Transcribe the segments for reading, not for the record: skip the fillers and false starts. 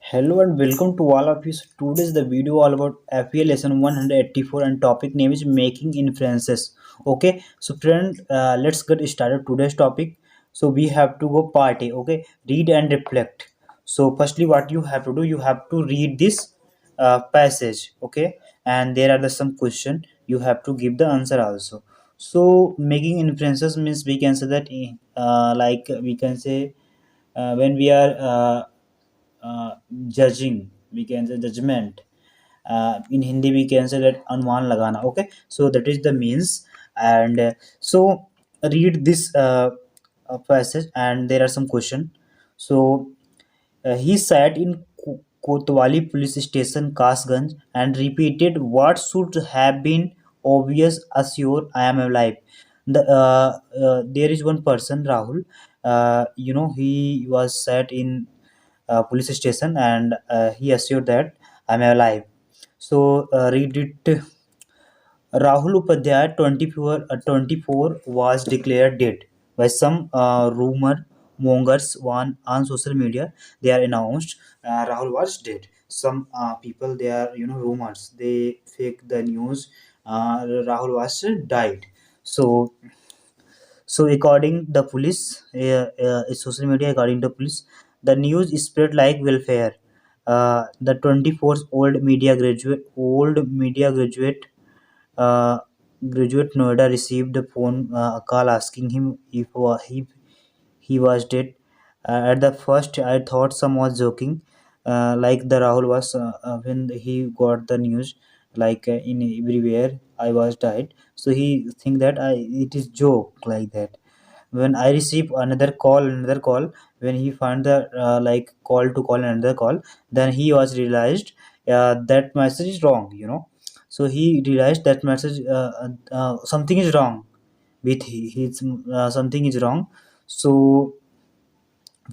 Hello and welcome to all of you. So today's the video all about FEA lesson 184 and topic name is making inferences. Okay, so friend, let's get started today's topic. So we have to go part A. Okay, read and reflect. So firstly, what you have to do, you have to read this passage. Okay, and there are some question. You have to give the answer also. So making inferences means we can say that like we can say when we are uh, judging, we can say judgment. In Hindi we can say that अनुमान लगाना. Okay, so that is the means. And so read this passage and there are some question. So he sat in Kotwali police station, Kasganj, and repeated what should have been obvious: "Assure I am alive." There is one person, Rahul. He was sat in police station and he assured that I'm alive. So read it. Rahul Upadhyay, 24, was declared dead by some rumor mongers on social media. They are announced Rahul was dead. Some people, they are rumors. They fake the news. Rahul was died. So according the police, social media, according to police, the news spread like welfare. The 24-old media graduate uh, Noida received a phone call asking him if he was dead. At the first, I thought someone was joking, like the Rahul was when he got the news, like in everywhere I was died. So he think that it is joke like that. When I receive another call, when he found the like call to call another call, then he was realized that message is wrong. So he realized that message something is wrong with his something is wrong. So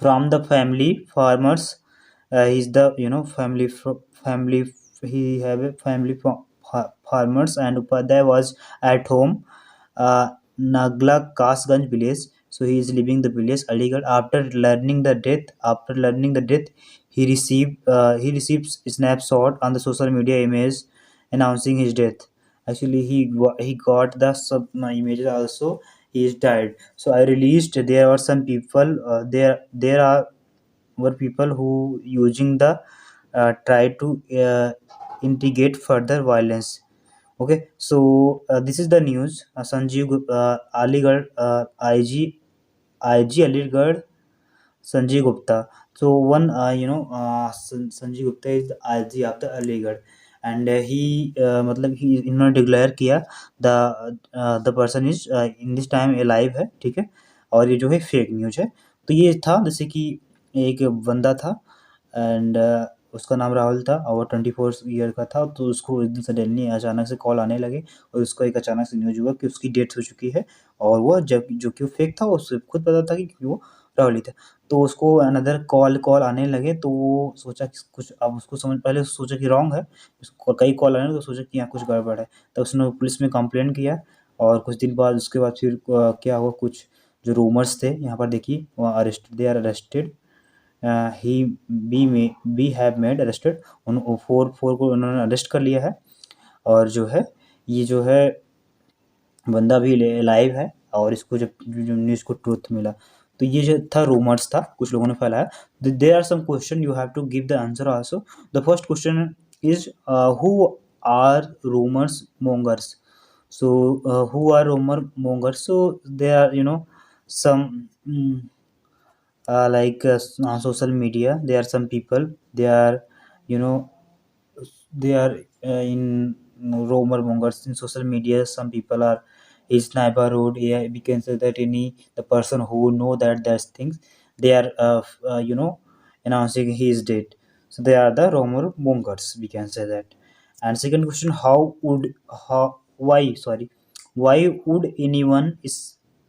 from the family farmers, he's the family, he have a family farmers, and Upadhyay was at home, Nagla Kasganj village. So he is leaving the village Aligarh after learning the death. He receives a snapshot on the social media image announcing his death. Actually he got the sub images also. He is died. So I released, there were some people, there are were people who using the try to integrate further violence. Okay, so this is the news. Aligarh, IG Aligarh, Sanjay Gupta. So one, Sanjay Gupta is the IG of the Aligarh, and मतलब he इन्होंने declare किया the person is in this time alive है, ठीक है. और ये जो है फेक न्यूज है. तो ये था जैसे कि एक बंदा था, एंड उसका नाम राहुल था और वो 24 ईयर का था. तो उसको एक दिन सडनली अचानक से कॉल आने लगे और उसको एक अचानक से न्यूज हुआ कि उसकी डेथ हो चुकी है. और वो जब जो कि वो फेक था, उससे खुद पता था कि वो राहुल ही था. तो उसको अनदर कॉल आने लगे, तो वो सोचा कि कुछ, अब उसको समझ, पहले सोचा कि रॉन्ग है, उसको कई कॉल आने लगे तो सोचा कि यहाँ कुछ गड़बड़ है. तो उसने पुलिस में कंप्लेंट किया. और कुछ दिन बाद उसके बाद फिर क्या हुआ, कुछ जो रूमर्स थे यहाँ पर देखिए, वहाँ they are arrested. He be have made arrested. उन फोर को उन्होंने अरेस्ट कर लिया है. और जो है, ये जो है बंदा भी लाइव है. और इसको जब जो न्यूज़ को ट्रूथ मिला, तो ये जो था रूमर्स था, कुछ लोगों ने फैलाया. There are some question, you have to give the answer also. The first question is who are rumours mongers. So who are rumor mongers? So they are some like on social media, there are some people, they are you know they are in rumor mongers in social media. Some people are his neighborhood. Yeah, we can say that any the person who know that there's things, they are announcing he is dead. So they are the rumor mongers, we can say that. And second question, how why sorry why would anyone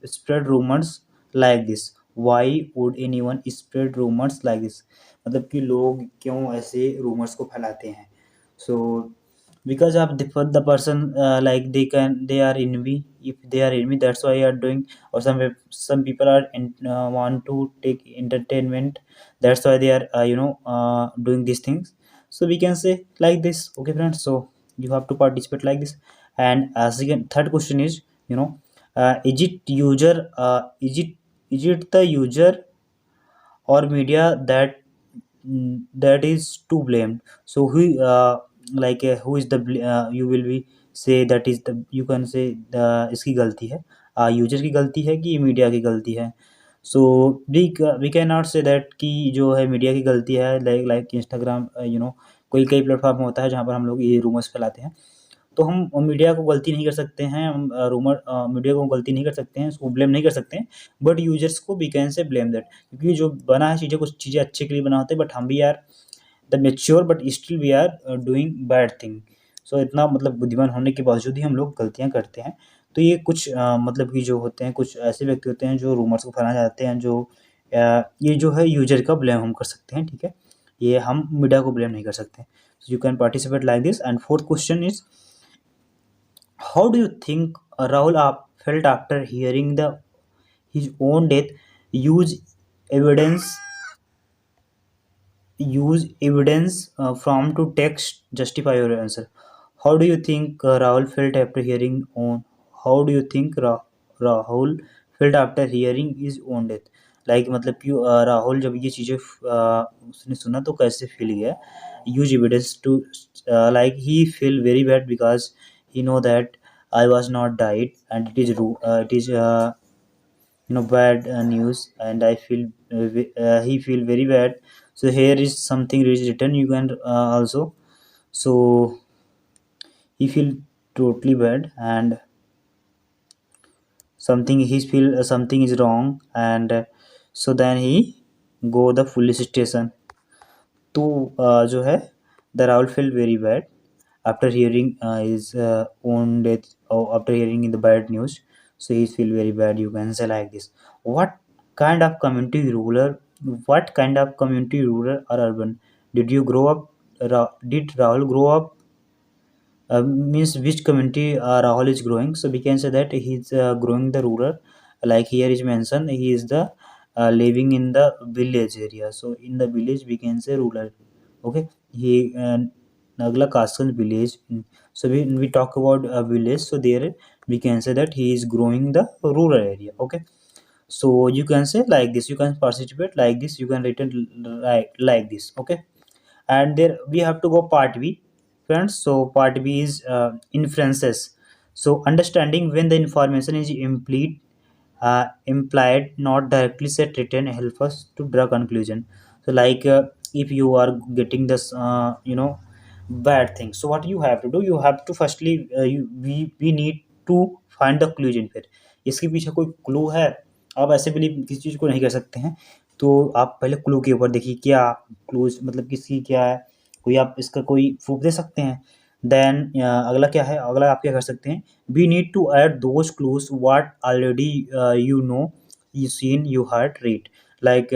spread rumors like this? Why would anyone spread rumors like this? मतलब कि लोग क्यों ऐसे rumors को फैलाते हैं? So because of the person, like they are envy, if they are enemy, that's why you are doing. Or some people are want to take entertainment, that's why they are doing these things. So we can say like this, okay friends. So you have to participate like this. And second third question is, is it user is it the user or media that is to blame? So who is the you will be say that is the, you can say इसकी गलती है, user की गलती है कि media की गलती है? So we can not say that कि जो है मीडिया की गलती है, लाइक इंस्टाग्राम, कोई कई प्लेटफॉर्म होता है जहाँ पर हम लोग ये रूमर्स फैलाते हैं। तो हम मीडिया को गलती नहीं कर सकते हैं, हम मीडिया को गलती नहीं कर सकते हैं, उसको ब्लेम नहीं कर सकते हैं, बट यूजर्स को we can say blame that, क्योंकि जो बना है चीज़ें, कुछ चीज़ें अच्छे के लिए बना होते हैं, बट हम भी यार the mature but still we are doing bad thing. So इतना मतलब बुद्धिमान होने के बावजूद ही हम लोग गलतियाँ करते हैं। तो ये कुछ मतलब कि जो होते हैं, कुछ ऐसे व्यक्ति होते हैं जो रूमर्स को फैलाना चाहते हैं, जो ये जो है यूजर का ब्लेम हम कर सकते हैं, ठीक है, ये हम मीडिया को ब्लेम नहीं कर सकते। You can participate like this. And fourth question is, how do you think Rahul felt after hearing his own death? Use evidence, from to text justify your answer. How do you think Rahul felt after hearing on? How do you think Rahul felt after hearing his own death? Like मतलब कि राहुल जब ये चीज़ें उसने सुना तो कैसे feel किया? Use evidence to, like he feel very bad because he know that I was not died, and it is bad news, and I feel he feel very bad. So here is something is written. You can also, so he feel totally bad, and something he feel something is wrong, and so then he go the police station. तो जो है the Rahul felt very bad after hearing his own death, or after hearing the bad news. So he feel very bad, you can say like this. What kind of community rural, what kind of community rural or urban did you grow up, did Rahul grow up, means which community Rahul is growing? So we can say that he's growing the rural, like here is mentioned he is the living in the village area. So in the village we can say rural, okay. He Nagla Kaskan village. So when we talk about a village, so there we can say that he is growing the rural area, okay. So you can say like this, you can participate like this, you can written like this, okay. And there we have to go part B, friends. So part B is inferences. So understanding when the information is implied, not directly said, written, help us to draw conclusion. So like if you are getting this bad thing, so what you have to do, you have to firstly we need to find the clue in फिर इसके पीछे कोई clue है। आप ऐसे believe किसी चीज़ को नहीं कर सकते हैं, तो आप पहले क्लू के ऊपर देखिए क्या क्लूज मतलब किसकी क्या है, कोई आप इसका कोई प्रूफ दे सकते हैं। देन अगला क्या है, अगला आप क्या कर सकते हैं, we need to add those clues what already you know, you seen, you heard, read. Like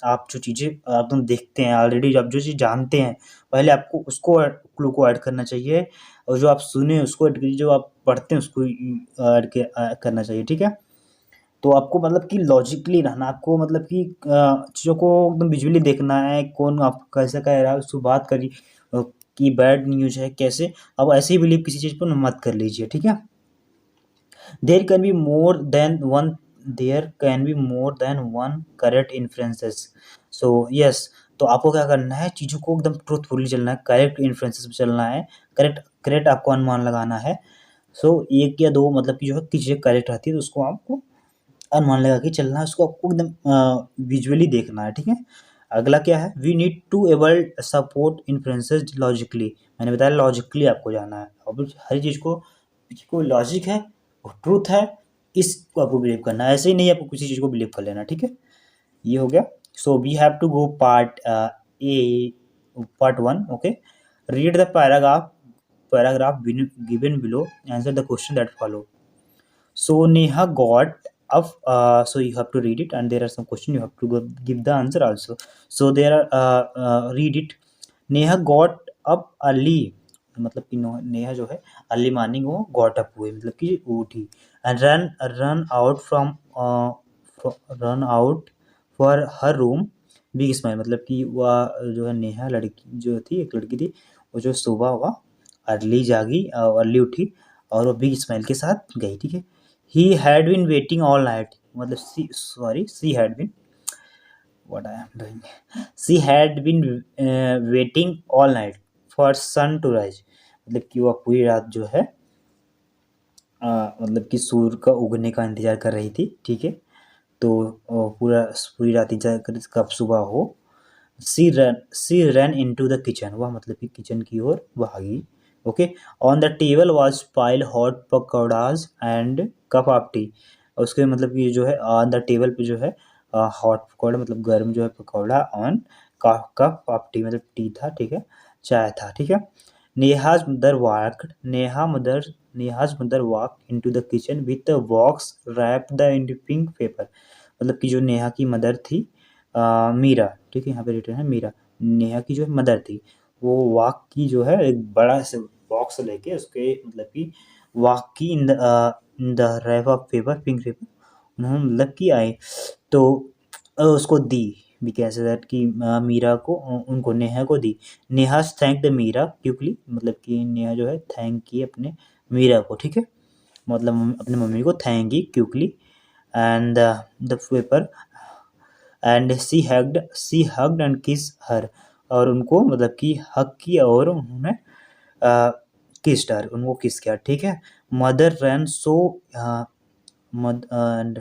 आप जो चीज़ें आप तुम देखते हैं ऑलरेडी, आप जो चीज़ जानते हैं पहले आपको उसको क्लू को ऐड करना चाहिए, और जो आप सुने उसको ऐड कीजिए, जो आप पढ़ते हैं उसको ऐड करना चाहिए, ठीक है। तो आपको मतलब कि लॉजिकली रहना, आपको मतलब कि चीज़ों को एकदम विजुअली देखना है, कौन आप कैसे कह रहा है उसको बात करिए कि बैड न्यूज़ है कैसे, अब ऐसे ही बिलीव किसी चीज़ पर मत कर लीजिए, ठीक है। There can be more than one, there can be more than one correct influences. So yes, तो आपको क्या करना है, चीज़ों को एकदम ट्रूथफुली चलना है, करेक्ट इन्फ्लुएंसेस पे चलना है, करेक्ट करेक्ट आपको अनुमान लगाना है। सो एक या दो मतलब कि जो है किसी चीज़ें करेक्ट रहती है तो उसको आपको अनुमान लगा के चलना है, उसको आपको एकदम विजुअली देखना है, ठीक है। अगला क्या है, we need to able support influences logically. मैंने बताया लॉजिकली आपको जाना है, अब हर चीज़ को पीछे कोई लॉजिक है, ट्रूथ है, इसको आपको बिलीव करना है, ऐसे ही नहीं आपको किसी चीज़ को बिलीव कर लेना, ठीक है। ये हो गया। So we have to go part A, part 1, okay. Read the paragraph given below, answer the question that follow. So Neha got up. So you have to read it, and there are some questions you have to give the answer also. So there are read it. Neha got up early मतलब कि नेहा जो है early morning वो got up हुई, मतलब कि उठी, and run out from run out for her room big smile, मतलब कि वह जो है नेहा लड़की जो थी, एक लड़की थी, वो जो सुबह वह अर्ली जागी, अर्ली उठी और वो बिग स्माइल के साथ गई, ठीक है। He had been waiting all night, मतलब she had been, what I am doing. She had been waiting all night for sun to rise, मतलब कि वह पूरी रात जो है मतलब कि सूर्य का उगने का इंतजार कर रही थी, ठीक है। तो पूरी रात इंतजार कर कब सुबह हो। सी रन इनटू द किचन, वह मतलब कि किचन की ओर भागी, okay. On the table was pile hot pakoras and cup of T, उसके मतलब कि जो है ऑन द टेबल पे जो है हॉट पकौड़ा मतलब गर्म जो है pakora, on cup of T मतलब टी था, ठीक है, चाय था, ठीक है। Neha's mother walked Neha's mother walk into the kitchen with the box wrapped the in pink paper, मतलब कि जो नेहा की मदर थी मीरा, ठीक है, यहाँ पे रिटर्न है मीरा, नेहा की जो मदर थी, वो वॉक की जो है एक बड़ा से बॉक्स लेके उसके मतलब कि वॉक की in the wrap of paper, pink paper, उन्होंने मतलब कि आए तो उसको दी, वी कैन से दैट कि मीरा को उनको नेहा को दी। Neha thank the Meera quickly, मतलब कि नेहा जो है थैंक की अपने मीरा को, ठीक है, मतलब अपने मम्मी को थैंक की quickly, and the paper and she hugged and kiss her, और उनको मतलब कि हक की और उन्होंने किस्ड हर, उनको किस किया, ठीक है। मदर रन सो मद एंड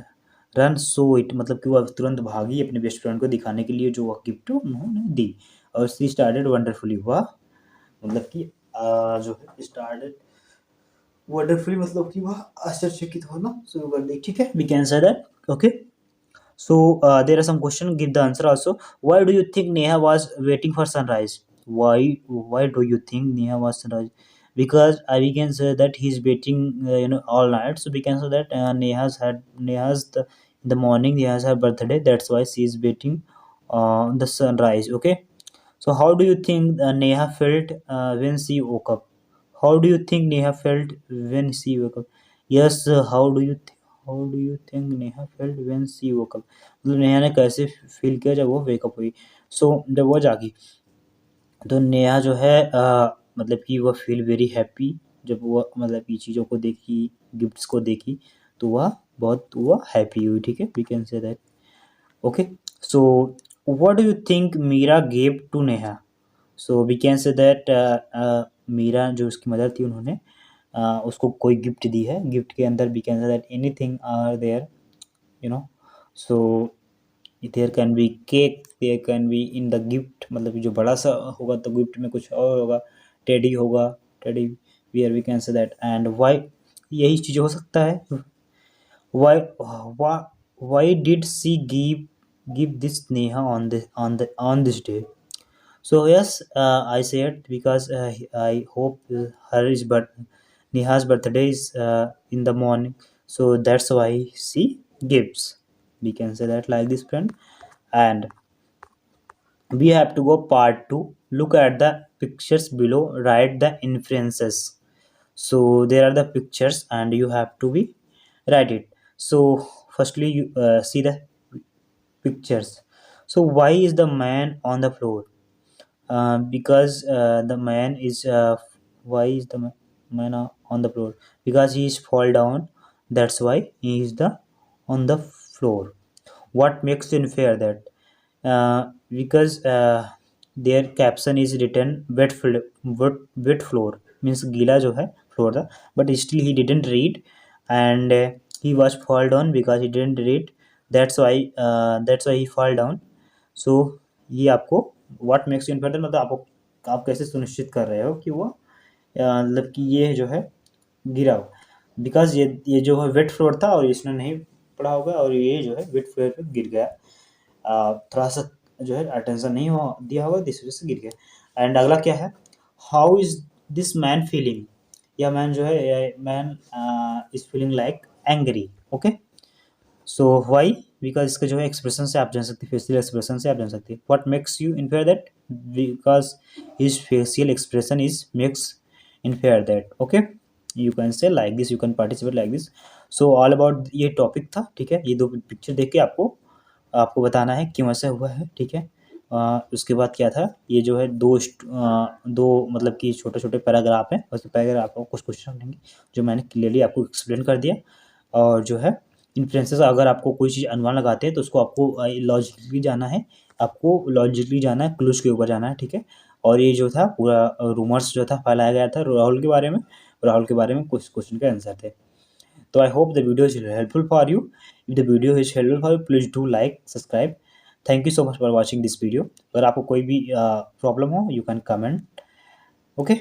रन सो इट, मतलब कि वह तुरंत भागी अपने बेस्ट फ्रेंड को दिखाने के लिए जो वह गिफ्ट उन्होंने दी, और सी स्टार्टेड वंडरफुली, वह मतलब कि जो है स्टार्टेड वंडरफुली, मतलब कि वह आश्चर्यचकित होना शुरू कर दी, ठीक है, we can say that, okay. So there are some questions. Give the answer also. Why do you think Neha was waiting for sunrise? Why do you think Neha was sunrise? Because we can say that he's waiting, all night. So we can say that Neha's in the morning. Neha's her birthday. That's why she is waiting the sunrise. Okay. So how do you think Neha felt when she woke up? How do you think Neha felt when she woke up? Yes. How do you think Neha felt when she woke up? मतलब नेहा ने कैसे feel किया जब वो wake up हुई। जब वो जागी तो नेहा जो है मतलब कि वो फील वेरी हैप्पी, जब वो मतलब ये चीज़ों को देखी, गिफ्ट्स को देखी, तो वह हैप्पी हुई, ठीक है, we can say that, okay. So what do you think Meera gave to Neha? So we can say that Meera जो उसकी मदर थी, उन्होंने उसको कोई गिफ्ट दी है, गिफ्ट के अंदर we can say that anything are there, you know. So there can be cake, there can be in the gift, मतलब जो बड़ा सा होगा तो गिफ्ट में कुछ और होगा, टेडी होगा, teddy bear, we can say that, and why, यही चीज़ हो सकता है। Why why did she give this Neha on this day? So yes, I said because I hope Neha's birthday is in the morning, so that's why she gives. We can say that like this, friend. And we have to go part two. Look at the pictures below. Write the inferences. So there are the pictures, and you have to be write it. So firstly, you see the pictures. So why is the man on the floor? Because the man is why is the man on the floor? Because he is fall down, that's why he is the on the floor. What makes you infer that? Because their caption is written wet floor, means गीला जो है floor था, but still he didn't read, and he was fall down because he didn't read, that's why he fall down. So ये आपको what makes you इन्फर्टेंट, मतलब आपको आप कैसे सुनिश्चित कर रहे हो कि वो मतलब कि ये जो है गिरा हो, बिकॉज ये जो है वेट फ्लोर था और इसने नहीं पढ़ा होगा और ये जो है वेट फ्लोर पे गिर गया, थोड़ा सा जो है अटेंशन नहीं हो दिया होगा, इस वजह से गिर गया। एंड अगला क्या है, how is this man feeling? यह मैन जो है man is feeling like angry, okay. So why, because इसका जो है एक्सप्रेशन से आप जान सकते हैं, फेशियल एक्सप्रेशन से आप जान सकते हैं। What makes you infer that? Because his facial expression is makes infer that. Okay, you can say like this, you can participate like this. So all about ये टॉपिक था, ठीक है। ये दो पिक्चर देख के आपको आपको बताना है क्यों ऐसा हुआ है, ठीक है। उसके बाद क्या था, ये जो है दो मतलब कि छोटे छोटे पैराग्राफ हैं, उस पैराग्राफ को कुछ क्वेश्चन रहेंगे जो मैंने क्लियरली आपको एक्सप्लेन कर दिया। और जो है इन्फ्लुएंसेस, अगर आपको कोई चीज़ अनुमान लगाते हैं तो उसको आपको लॉजिकली जाना है, आपको लॉजिकली जाना है, क्लूज के ऊपर जाना है, ठीक है। और ये जो था पूरा रूमर्स जो था फैलाया गया था राहुल के बारे में कुछ क्वेश्चन के आंसर थे। तो I hope the video is helpful for you. If the video is helpful for you, please do like, subscribe. Thank you so much for watching this video. अगर आपको कोई भी प्रॉब्लम हो, यू कैन कमेंट। ओके।